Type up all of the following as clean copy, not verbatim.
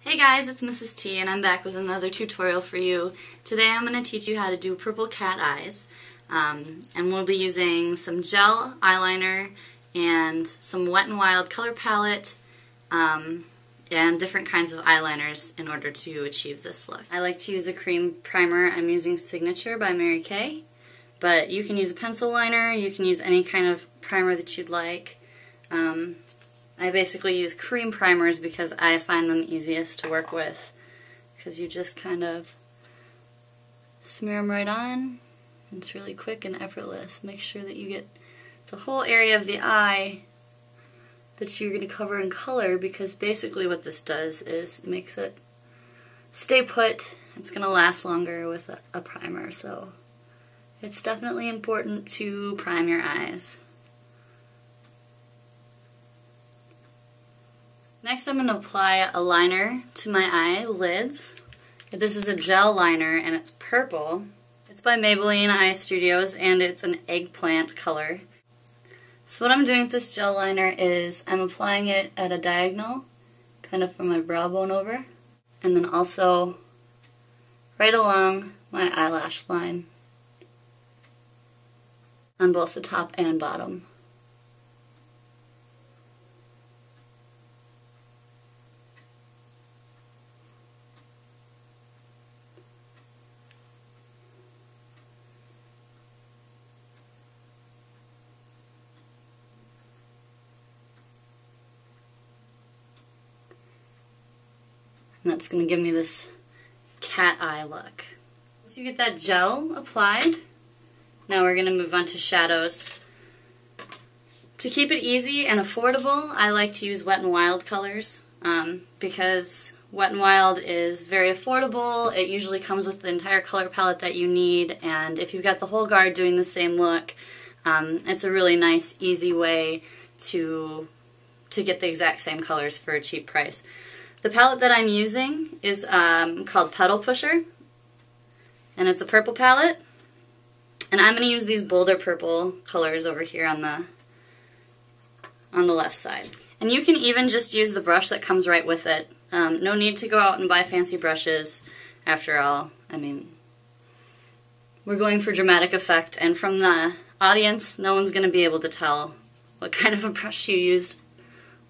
Hey guys, it's Mrs. T and I'm back with another tutorial for you. Today I'm going to teach you how to do purple cat eyes. And we'll be using some gel eyeliner and some Wet n Wild color palette and different kinds of eyeliners in order to achieve this look. I like to use a cream primer. I'm using Signature by Mary Kay, but you can use a pencil liner, you can use any kind of primer that you'd like. I basically use cream primers because I find them easiest to work with, because you just kind of smear them right on. It's really quick and effortless. Make sure that you get the whole area of the eye that you're going to cover in color, because basically what this does is it makes it stay put. It's going to last longer with a primer, so it's definitely important to prime your eyes. Next I'm going to apply a liner to my eyelids. This is a gel liner and it's purple. It's by Maybelline Eye Studios and it's an eggplant color. So what I'm doing with this gel liner is I'm applying it at a diagonal, kind of from my brow bone over, and then also right along my eyelash line on both the top and bottom. And that's going to give me this cat eye look. Once you get that gel applied, now we're going to move on to shadows. To keep it easy and affordable, I like to use Wet n Wild colors because Wet n Wild is very affordable. It usually comes with the entire color palette that you need, and if you've got the whole guard doing the same look, it's a really nice, easy way to get the exact same colors for a cheap price. The palette that I'm using is called Petal Pusher, and it's a purple palette, and I'm going to use these bolder purple colors over here on the left side. And you can even just use the brush that comes right with it. No need to go out and buy fancy brushes. After all, I mean, we're going for dramatic effect, and from the audience, no one's going to be able to tell what kind of a brush you used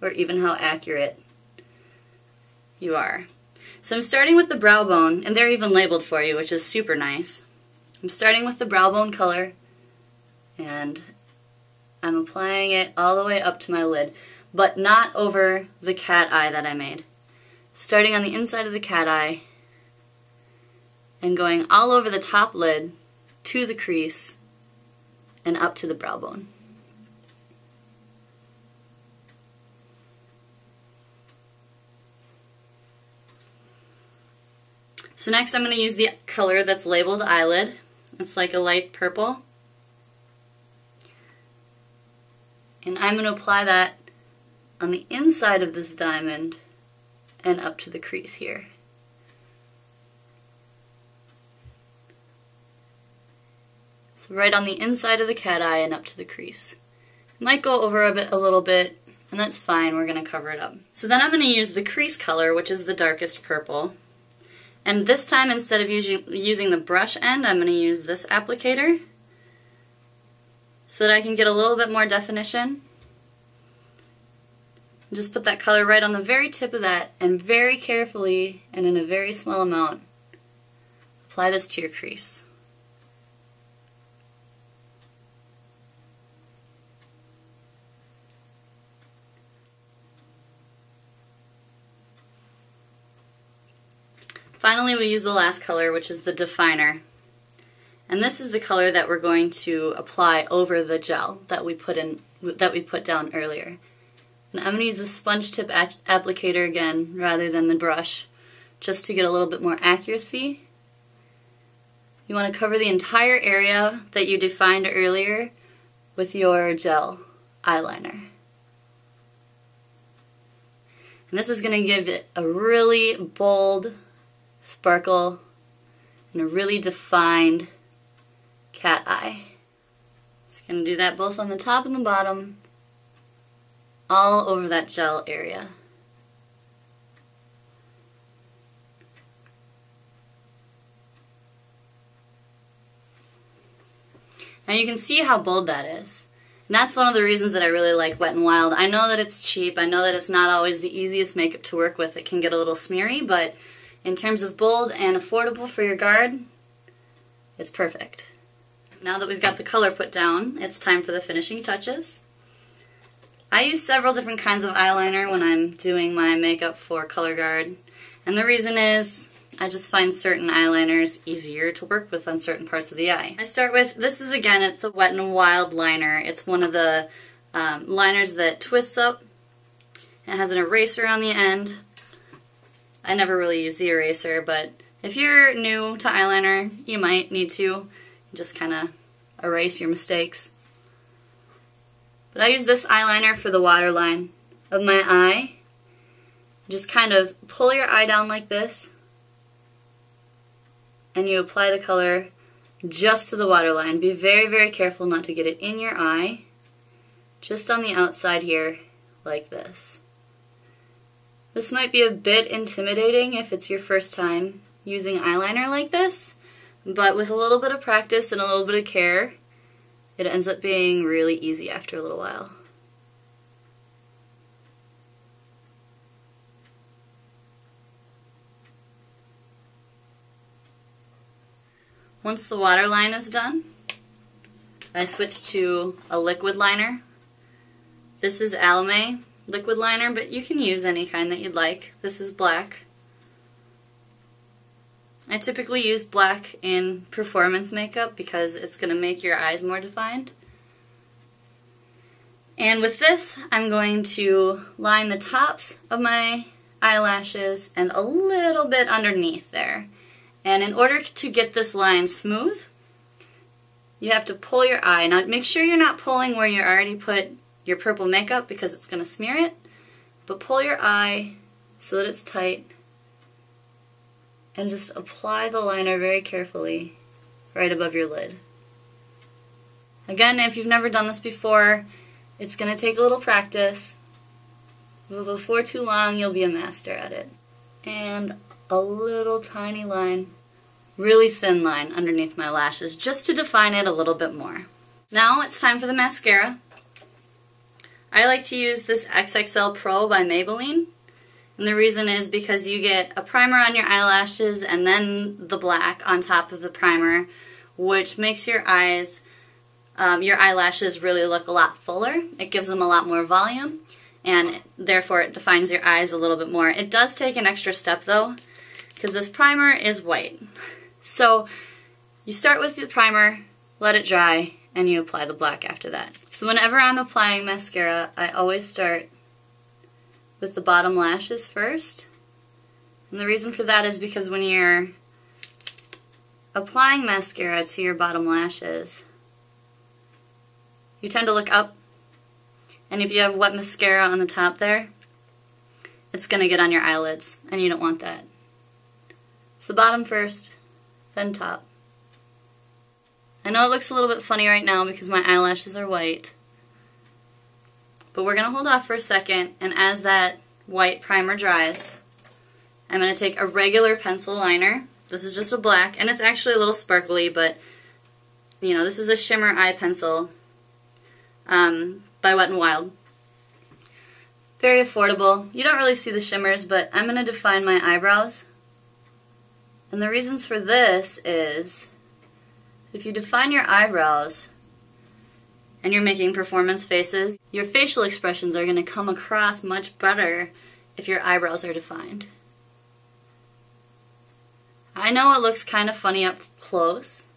or even how accurate you are. So I'm starting with the brow bone, and they're even labeled for you, which is super nice. I'm starting with the brow bone color, and I'm applying it all the way up to my lid, but not over the cat eye that I made. Starting on the inside of the cat eye, and going all over the top lid, to the crease, and up to the brow bone. So next I'm going to use the color that's labeled eyelid. It's like a light purple. And I'm going to apply that on the inside of this diamond and up to the crease here. So right on the inside of the cat eye and up to the crease. It might go over a little bit, and that's fine, we're going to cover it up. So then I'm going to use the crease color, which is the darkest purple. And this time, instead of using the brush end, I'm going to use this applicator so that I can get a little bit more definition. Just put that color right on the very tip of that, and very carefully, and in a very small amount, apply this to your crease. Finally, we use the last color, which is the definer. And this is the color that we're going to apply over the gel that we put down earlier. And I'm going to use a sponge tip applicator again rather than the brush, just to get a little bit more accuracy. You want to cover the entire area that you defined earlier with your gel eyeliner. And this is going to give it a really bold sparkle and a really defined cat eye. Just going to do that both on the top and the bottom, all over that gel area. Now you can see how bold that is. And that's one of the reasons that I really like Wet n Wild. I know that it's cheap. I know that it's not always the easiest makeup to work with. It can get a little smeary, but in terms of bold and affordable for your guard, it's perfect. Now that we've got the color put down, it's time for the finishing touches. I use several different kinds of eyeliner when I'm doing my makeup for color guard. And the reason is, I just find certain eyeliners easier to work with on certain parts of the eye. I start with, this is again, it's a Wet n Wild liner. It's one of the liners that twists up. It has an eraser on the end. I never really use the eraser, but if you're new to eyeliner, you might need to just kind of erase your mistakes. But I use this eyeliner for the waterline of my eye. Just kind of pull your eye down like this, and you apply the color just to the waterline. Be very, very careful not to get it in your eye. Just on the outside here, like this. This might be a bit intimidating if it's your first time using eyeliner like this, but with a little bit of practice and a little bit of care, it ends up being really easy after a little while. Once the waterline is done, I switch to a liquid liner. This is Almay liquid liner, but you can use any kind that you'd like. This is black. I typically use black in performance makeup because it's going to make your eyes more defined. And with this, I'm going to line the tops of my eyelashes and a little bit underneath there. And in order to get this line smooth, you have to pull your eye. Now make sure you're not pulling where you already put your purple makeup because it's going to smear it, but pull your eye so that it's tight and just apply the liner very carefully right above your lid. Again, if you've never done this before, it's going to take a little practice, but before too long you'll be a master at it. And a little tiny line, really thin line underneath my lashes just to define it a little bit more. Now it's time for the mascara. I like to use this XXL Pro by Maybelline, and the reason is because you get a primer on your eyelashes and then the black on top of the primer, which makes your eyes, your eyelashes really look a lot fuller. It gives them a lot more volume, and therefore it defines your eyes a little bit more. It does take an extra step though, because this primer is white. So you start with the primer, let it dry, and you apply the black after that. So whenever I'm applying mascara, I always start with the bottom lashes first. And the reason for that is because when you're applying mascara to your bottom lashes, you tend to look up, and if you have wet mascara on the top there, it's going to get on your eyelids, and you don't want that. So bottom first, then top. I know it looks a little bit funny right now because my eyelashes are white, but we're going to hold off for a second, and as that white primer dries, I'm going to take a regular pencil liner. This is just a black, and it's actually a little sparkly, but you know, this is a shimmer eye pencil by Wet n Wild. Very affordable. You don't really see the shimmers, but I'm going to define my eyebrows. And the reasons for this is, if you define your eyebrows and you're making performance faces, your facial expressions are going to come across much better if your eyebrows are defined. I know it looks kind of funny up close,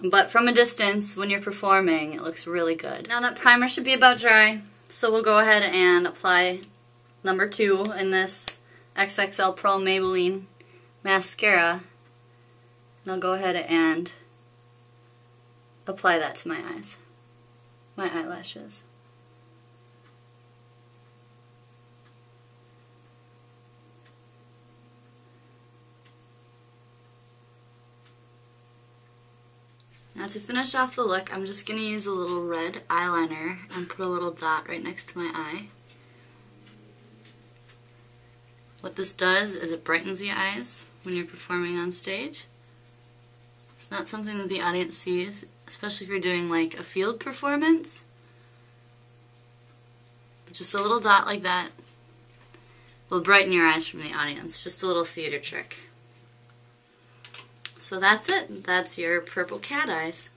but from a distance, when you're performing, it looks really good. Now that primer should be about dry, so we'll go ahead and apply number 2 in this XXL Pro Maybelline mascara. And I'll go ahead and apply that to my eyes, my eyelashes. Now to finish off the look, I'm just going to use a little red eyeliner and put a little dot right next to my eye. What this does is it brightens the eyes when you're performing on stage. It's not something that the audience sees, especially if you're doing like a field performance. But just a little dot like that will brighten your eyes from the audience. Just a little theater trick. So that's it. That's your purple cat eyes.